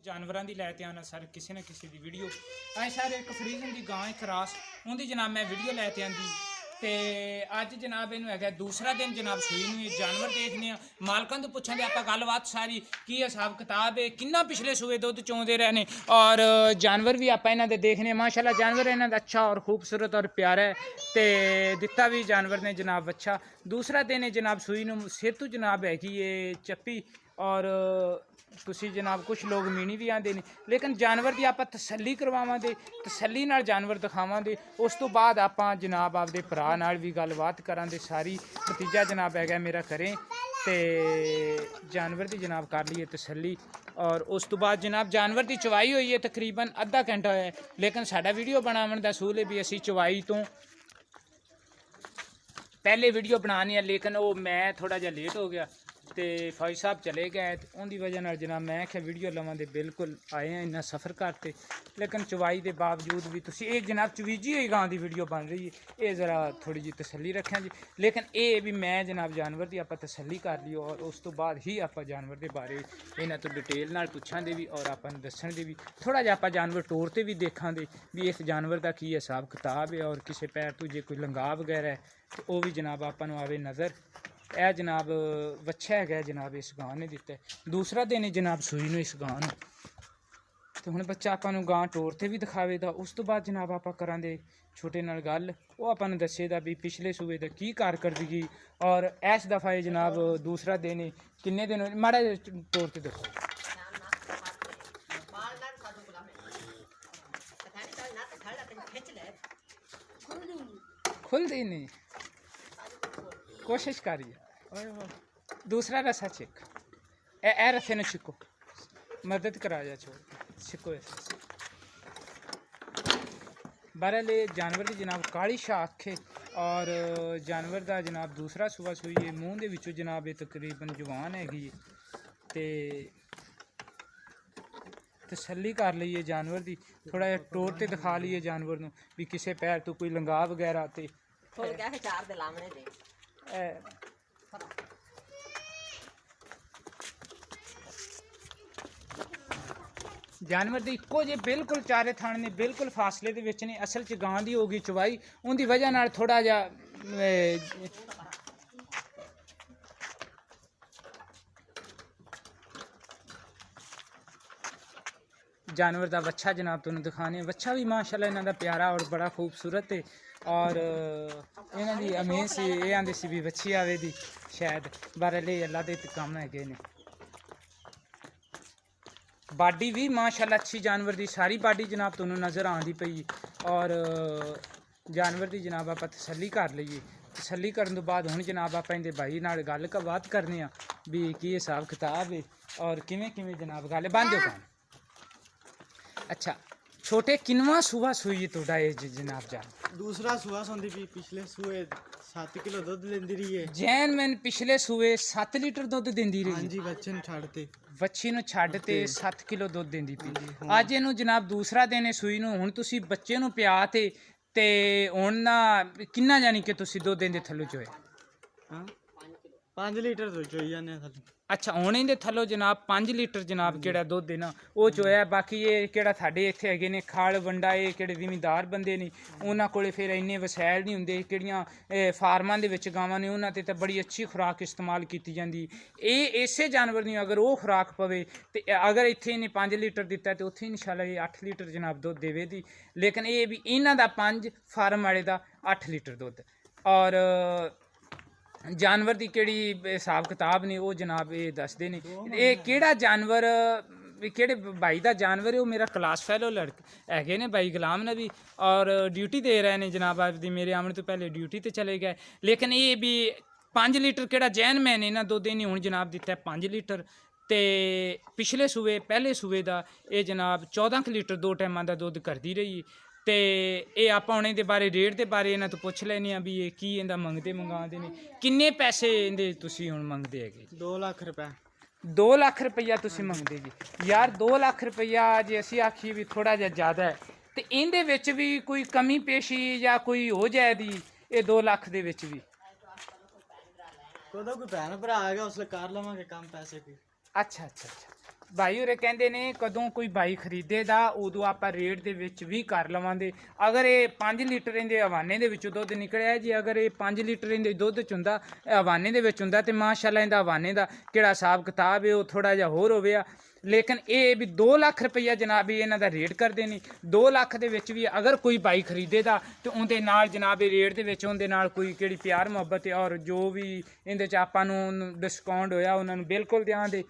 जानवरों की लैके आना सर किसी न किसी की वीडियो अं सर एक फ्रीजन की गां एक क्रास उनकी जनाब मैं वीडियो लैके आंदी तो अज जनाब इनू है दूसरा दिन जनाब सूई नूं जानवर देखने मालकों तो पुछां आप गलबात सारी की हिसाब किताब है किन्ना पिछले सूए दुध चोंदे रहने और जानवर भी आप इन्हों देखने माशाल्लाह जानवर इन्हों अच्छा और खूबसूरत और प्यारा है तो दिता भी जानवर ने जनाब अच्छा दूसरा दिन है जनाब सूई नूं सिर तो जनाब हैगी ये चप्पी और तुसी जनाब कुछ लोग मीनी भी आते हैं लेकिन जानवर की आप तसल्ली करवावांगे तसल्ली नाल जानवर दिखावांगे उस तो बाद आप जनाब आपदे भरा नाल भी गलबात करांगे सारी नतीजा जनाब है मेरा करें तो जानवर की जनाब कर लीए तसल्ली और उस तो बाद जनाब जानवर की चवाई हुई है तकरीबन अद्धा घंटा होया लेकिन साडा वीडियो बनावन दा असूल है भी असी चवाई तो पहले वीडियो बनानी है लेकिन वो मैं थोड़ा जिहा लेट हो गया तो फौज साहब चले गए तो उनकी वजह नाल जनाब मैं क्या वीडियो लवां दे बिल्कुल आए हैं इन्ना सफ़र करते लेकिन चवाई के बावजूद भी तुसी एक जनाब चवीजी हुई गां की वीडियो बन रही है ये ज़रा थोड़ी जी तसल्ली रखें जी लेकिन ये भी मैं जनाब जानवर की आप तसल्ली कर ली और उस तो बाद ही आप जानवर के बारे इन्हां तो डिटेल नाल पुछांगे भी और आप दस्सण दे भी थोड़ा जिहा आप जानवर टोर ते भी देखांगे भी इस जानवर का की हिसाब किताब है और किसी पैर तो जे कोई लंगा वगैरह है तो वह भी जनाब आपां नूं आवे नज़र यह जनाब वच्छा है जनाब इस गां ने दिता है दूसरा दिन जनाब सूई नूं इस गां नूं तो हुण बच्चा आपां नूं गां टोर ते भी दिखावेगा उस तो बाद जनाब आपां करांगे छोटे नाल गल वो आपां नूं दस्सेगा भी पिछले सूबे दा की कारकरदगी और इस दफ़ा जनाब दूसरा दिन किन्ने दिन माड़ा तौर ते देखो खुलदी नहीं कोशिश करिए दूसरा रसा छिक ए रसे ने छिको मदद करा जा छोड़ छिको बहरहाल जानवर की जनाब काली शाख है और जानवर का जनाब दूसरा सुबह सूई है मूँह के विचों जनाब ये तकरीबन जवान हैगी ते तसल्ली कर लीए जानवर की थोड़ा जिहा टोर ते दिखा लीए जानवर नूं भी किसी पैर तो कोई लंगा वगैरह ते जानवर की इक्को जे बिल्कुल चारे थाने ने बिल्कुल फासले दे विच ने असल च गां दी होगी चवाई उनकी वजह नाल थोड़ा जा जानवर का वच्छा जनाब तुहानूं दिखाने वच्छा भी माशाल्लाह इन्हां दा प्यारा और बड़ा खूबसूरत है और इन्हां दी अमेज सी ये आंदे सी भी वच्छी आवे दी शायद बहरहाल अल्लाह दे कम हैगे ने बाडी भी माशाल्लाह अच्छी जानवर की सारी बाडी जनाब तुहानूं नज़र आंदी पई और जानवर की जनाब आप तसल्ली कर लीए तसल्ली करन तो बाद हुण जनाब आप इहदे भाई नाल गल बात करने भी की हिसाब किताब है और किवें किवें जनाब गल बंद हो अच्छा छोटे किनवा सुबह सूई तुहाडा जनाब जान दूसरा सुबह सोंदी भी पिछले सूए 7 किलो दुध लेंदी रही है जैन मैन पिछले सूए 7 लीटर दुध देंदी रही हाँ जी बच्चे नूं छड्डते बच्ची नूं छड्ड ते 7 किलो दुध देंदी पई अज इहनूं जनाब दूसरा दिन है सूई नूं हुण तुसीं बच्चे नूं पिया ते हुण ना किन्ना जानी कि तुसीं दुध इहदे थल्लों चोया हाँ 5 लीटर दुध चोई जाने थल्लों अच्छा हुण इहदे थल्लों जनाब 5 लीटर जनाब किहड़ा दुध है ना वो चोया बाकी ये किहड़ा साडे इत्थे हैगे ने खाल वंडा ये किहड़े जिमीदार बंदे ने उन्हां कोले फिर इन्ने वसैल नहीं हुंदे किहड़ियां फार्मां दे विच गावां ने उन्हां ते बड़ी अच्छी खुराक इस्तेमाल कीती जांदी इसे जानवर दी अगर वो खुराक पवे ते अगर इत्थे इन्हें 5 लीटर दिता तो उत्थे इंशाल्लाह ये 8 लीटर जनाब दुध देवे दी लेकिन ये भी इन्हां दा 5 फार्म वाले दा 8 लीटर दुध और जानवर की किहड़ी हिसाब किताब ने वो जनाब ये दसदे ने ये किहड़ा जानवर किहड़े भाई का जानवर है वो मेरा क्लास फैलो लड़के हैगे ने भाई गुलाम नबी और ड्यूटी दे रहे हैं जनाब आपकी मेरे आने तो पहले ड्यूटी ते चले गए लेकिन ये भी 5 लीटर किहड़ा जैन मैन इन्हां दुध इन्हें हुण जनाब दिता है 5 लीटर तो पिछले सूबे पहले सूबे का ये जनाब 14 लीटर 2 टाइमां का दुध करती रही तो ये आप उन्हें बारे रेट के बारे इन्हों तो पुछ लेने भी ये की इहदा मंगाते ने किन्ने पैसे इहदे तुसीं हुण मंगदे हैगे 2 लाख रुपए 2 लाख रुपया तुसीं मंगदे जी यार 2 लाख रुपया जे असीं आखीए भी थोड़ा जिहा ज़्यादा है तो इहदे विच भी कोई कमी पेशी या कोई हो जाए दी ये 2 लाख दे विच भी कोई भैन भरा आ गया उसले कर लवांगे कम पैसे की अच्छा अच्छा अच्छा ਭਾਈ ਉਰੇ ਕਹਿੰਦੇ ਨੇ ਕਦੋਂ ਕੋਈ ਬਾਈ ਖਰੀਦੇਦਾ ਉਦੋਂ ਆਪਾਂ ਰੇਟ ਦੇ ਵਿੱਚ ਵੀ ਕਰ ਲਵਾਂਗੇ। ਅਗਰ ਇਹ 5 ਲੀਟਰ ਇਹਦੇ ਹਵਾਨੇ ਦੇ ਵਿੱਚੋਂ ਦੁੱਧ ਨਿਕਲਿਆ ਜੀ, ਅਗਰ ਇਹ 5 ਲੀਟਰ ਇਹਦੇ ਦੁੱਧ ਚ ਹੁੰਦਾ ਹਵਾਨੇ ਦੇ ਵਿੱਚ ਹੁੰਦਾ ਤੇ ਮਾਸ਼ਾਅੱਲਾ ਇਹਦਾ ਹਵਾਨੇ ਦਾ ਕਿਹੜਾ ਹਿਸਾਬ ਕਿਤਾਬ ਹੈ ਉਹ ਥੋੜਾ ਜਿਹਾ ਹੋਰ ਹੋਵੇ ਆ। ਲੇਕਿਨ ਇਹ ਵੀ 2 ਲੱਖ ਰੁਪਈਆ ਜਨਾਬ ਇਹਨਾਂ ਦਾ ਰੇਟ ਕਰਦੇ ਨੇ। 2 ਲੱਖ ਦੇ ਵਿੱਚ ਵੀ ਅਗਰ ਕੋਈ ਬਾਈ ਖਰੀਦੇਦਾ ਤੇ ਉਹਦੇ ਨਾਲ ਜਨਾਬ ਇਹ ਰੇਟ ਦੇ ਵਿੱਚ ਉਹਦੇ ਨਾਲ ਕੋਈ ਕਿਹੜੀ ਪਿਆਰ ਮੁਹੱਬਤ ਹੈ ਔਰ ਜੋ ਵੀ ਇਹਦੇ ਚ ਆਪਾਂ ਨੂੰ ਡਿਸਕਾਊਂਟ ਹੋਇਆ ਉਹਨਾਂ ਨੂੰ ਬਿਲਕੁਲ ਦਿਆਂਗੇ।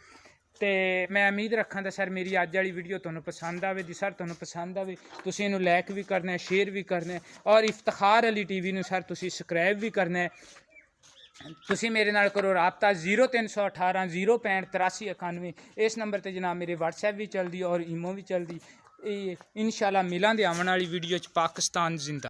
ਤੇ ਮੈਂ ਉਮੀਦ ਰੱਖਾਂ ਤਾਂ ਸਰ ਮੇਰੀ ਅੱਜ ਵਾਲੀ ਵੀਡੀਓ ਤੁਹਾਨੂੰ ਪਸੰਦ ਆਵੇ ਜੀ। ਸਰ ਤੁਹਾਨੂੰ ਪਸੰਦ ਆਵੇ ਤੁਸੀਂ ਇਹਨੂੰ ਲਾਈਕ ਵੀ ਕਰਨਾ ਹੈ, ਸ਼ੇਅਰ ਵੀ ਕਰਨਾ ਹੈ ਔਰ ਇਫਤਖਾਰ ਅਲੀ ਟੀਵੀ ਨੂੰ ਸਰ ਤੁਸੀਂ ਸਬਸਕ੍ਰਾਈਬ ਵੀ ਕਰਨਾ ਹੈ। ਤੁਸੀਂ ਮੇਰੇ ਨਾਲ ਕਰੋ ਰਾਬਤਾ 0318 065 8391। ਇਸ ਨੰਬਰ ਤੇ ਜਨਾਬ ਮੇਰੇ WhatsApp ਵੀ ਚੱਲਦੀ ਔਰ ਈਮੋ ਵੀ ਚੱਲਦੀ। ਇਹ ਇਨਸ਼ਾਅੱਲਾ ਮਿਲਾਂਗੇ ਆਉਣ ਵਾਲੀ ਵੀਡੀਓ 'ਚ। ਪਾਕਿਸਤਾਨ ਜ਼ਿੰਦਾ।